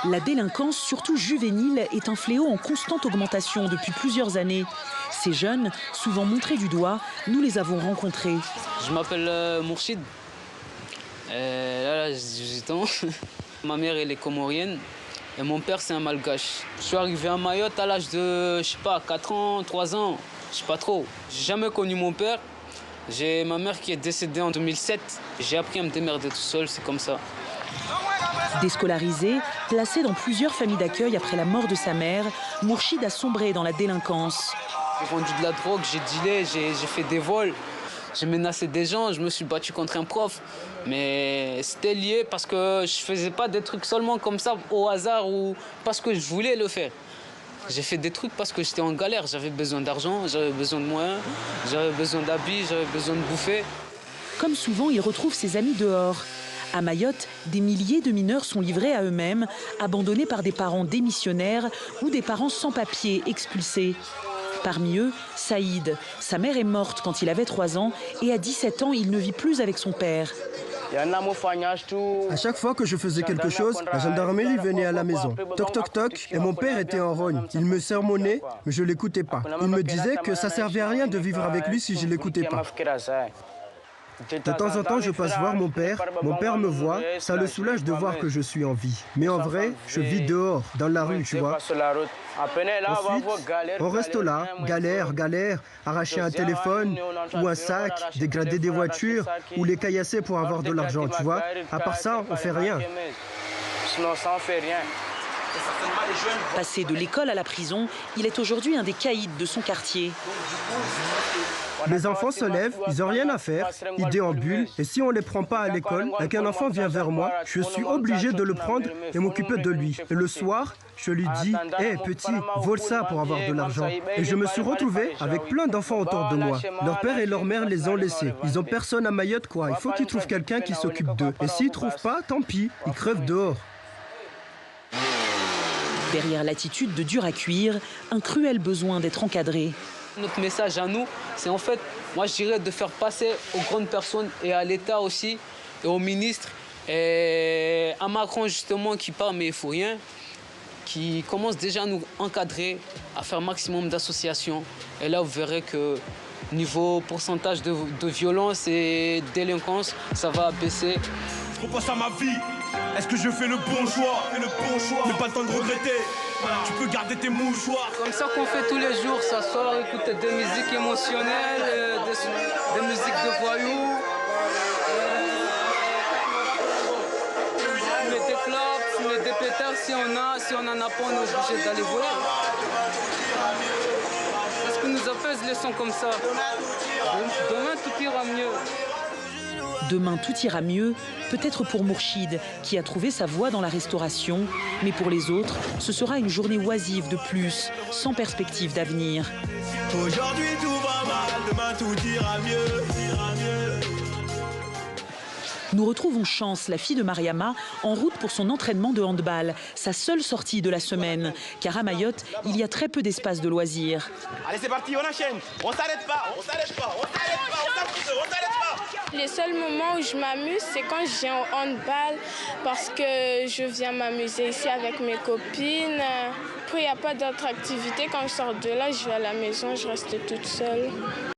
La délinquance, surtout juvénile, est un fléau en constante augmentation depuis plusieurs années. Ces jeunes, souvent montrés du doigt, nous les avons rencontrés. Je m'appelle Mourchid. Là, j'ai 18 ans. Ma mère, elle est comorienne et mon père, c'est un malgache. Je suis arrivé à Mayotte à l'âge de, je sais pas, 4 ans, 3 ans, je sais pas trop. J'ai jamais connu mon père. J'ai ma mère qui est décédée en 2007. J'ai appris à me démerder tout seul, c'est comme ça. Déscolarisé, placé dans plusieurs familles d'accueil après la mort de sa mère, Mourchid a sombré dans la délinquance. J'ai vendu de la drogue, j'ai dealé, j'ai fait des vols. J'ai menacé des gens, je me suis battu contre un prof. Mais c'était lié parce que je faisais pas des trucs seulement comme ça au hasard ou parce que je voulais le faire. J'ai fait des trucs parce que j'étais en galère, j'avais besoin d'argent, j'avais besoin de moyens, j'avais besoin d'habits, j'avais besoin de bouffer. Comme souvent, il retrouve ses amis dehors. À Mayotte, des milliers de mineurs sont livrés à eux-mêmes, abandonnés par des parents démissionnaires ou des parents sans papier expulsés. Parmi eux, Saïd. Sa mère est morte quand il avait 3 ans et à 17 ans, il ne vit plus avec son père. À chaque fois que je faisais quelque chose, la gendarmerie venait à la maison. Toc toc toc, et mon père était en rogne. Il me sermonnait, mais je l'écoutais pas. Il me disait que ça servait à rien de vivre avec lui si je l'écoutais pas. De temps en temps, je passe voir mon père me voit, ça le soulage de voir que je suis en vie. Mais en vrai, je vis dehors, dans la rue, tu vois. Ensuite, on reste là, galère, arracher un téléphone ou un sac, dégrader des voitures ou les caillasser pour avoir de l'argent, tu vois. À part ça, on fait rien. Passé de l'école à la prison, il est aujourd'hui un des caïds de son quartier. Les enfants se lèvent, ils n'ont rien à faire, ils déambulent, et si on ne les prend pas à l'école et qu'un enfant vient vers moi, je suis obligé de le prendre et m'occuper de lui. Et le soir, je lui dis « Hé, petit, vole ça pour avoir de l'argent ». Et je me suis retrouvé avec plein d'enfants autour de moi. Leur père et leur mère les ont laissés. Ils n'ont personne à Mayotte, quoi. Il faut qu'ils trouvent quelqu'un qui s'occupe d'eux. Et s'ils ne trouvent pas, tant pis, ils crèvent dehors. Derrière l'attitude de dur à cuire, un cruel besoin d'être encadré. Notre message à nous, c'est en fait, moi je dirais de faire passer aux grandes personnes et à l'État aussi, et aux ministres, et à Macron justement qui parle mais il ne faut rien, qui commence déjà à nous encadrer, à faire maximum d'associations. Et là vous verrez que niveau pourcentage de violence et de délinquance, ça va baisser. Je repense à ma vie. Est-ce que je fais le bon choix? Mais pas le temps de regretter. Tu peux garder tes mouchoirs. Comme ça qu'on fait tous les jours, s'asseoir, écouter des musiques émotionnelles, des musiques de voyous. Fumer des clopes, fumer des pétards si on en a pas, on est obligé d'aller voler. C'est ce qui nous apaise les sons comme ça. Demain tout ira mieux. Demain, tout ira mieux, peut-être pour Mourchid, qui a trouvé sa voie dans la restauration. Mais pour les autres, ce sera une journée oisive de plus, sans perspective d'avenir. Aujourd'hui tout va mal, demain tout ira mieux. Nous retrouvons Chance, la fille de Mariama, en route pour son entraînement de handball, sa seule sortie de la semaine. Car à Mayotte, il y a très peu d'espace de loisirs. Allez c'est parti, on enchaîne. On s'arrête pas. Les seuls moments où je m'amuse, c'est quand je viens au handball parce que je viens m'amuser ici avec mes copines. Après, il n'y a pas d'autres activités. Quand je sors de là, je vais à la maison, je reste toute seule.